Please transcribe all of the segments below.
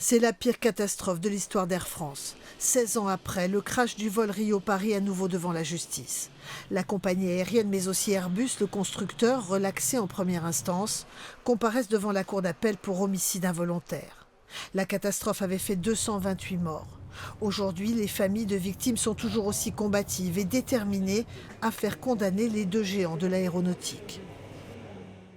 C'est la pire catastrophe de l'histoire d'Air France. 16 ans après, le crash du vol Rio-Paris à nouveau devant la justice. La compagnie aérienne, mais aussi Airbus, le constructeur, relaxé en première instance, comparaissent devant la cour d'appel pour homicide involontaire. La catastrophe avait fait 228 morts. Aujourd'hui, les familles de victimes sont toujours aussi combatives et déterminées à faire condamner les deux géants de l'aéronautique.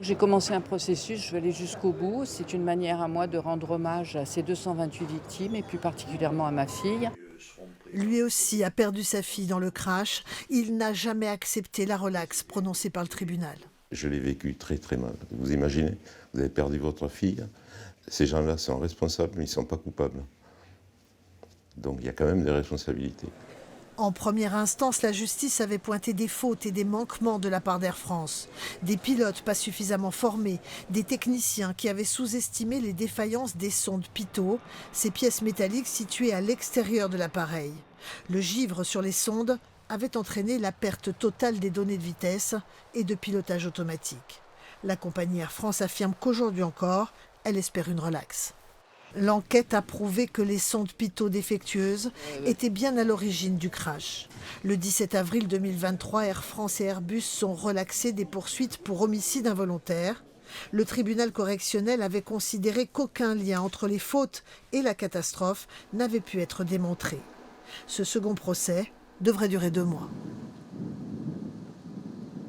J'ai commencé un processus, je vais aller jusqu'au bout. C'est une manière à moi de rendre hommage à ces 228 victimes et plus particulièrement à ma fille. Lui aussi a perdu sa fille dans le crash. Il n'a jamais accepté la relaxe prononcée par le tribunal. Je l'ai vécu très très mal. Vous imaginez, vous avez perdu votre fille. Ces gens-là sont responsables, mais ils ne sont pas coupables. Donc il y a quand même des responsabilités. En première instance, la justice avait pointé des fautes et des manquements de la part d'Air France. Des pilotes pas suffisamment formés, des techniciens qui avaient sous-estimé les défaillances des sondes pitot, ces pièces métalliques situées à l'extérieur de l'appareil. Le givre sur les sondes avait entraîné la perte totale des données de vitesse et de pilotage automatique. La compagnie Air France affirme qu'aujourd'hui encore, elle espère une relaxe. L'enquête a prouvé que les sondes pitot défectueuses étaient bien à l'origine du crash. Le 17 avril 2023, Air France et Airbus sont relaxés des poursuites pour homicide involontaire. Le tribunal correctionnel avait considéré qu'aucun lien entre les fautes et la catastrophe n'avait pu être démontré. Ce second procès devrait durer 2 mois.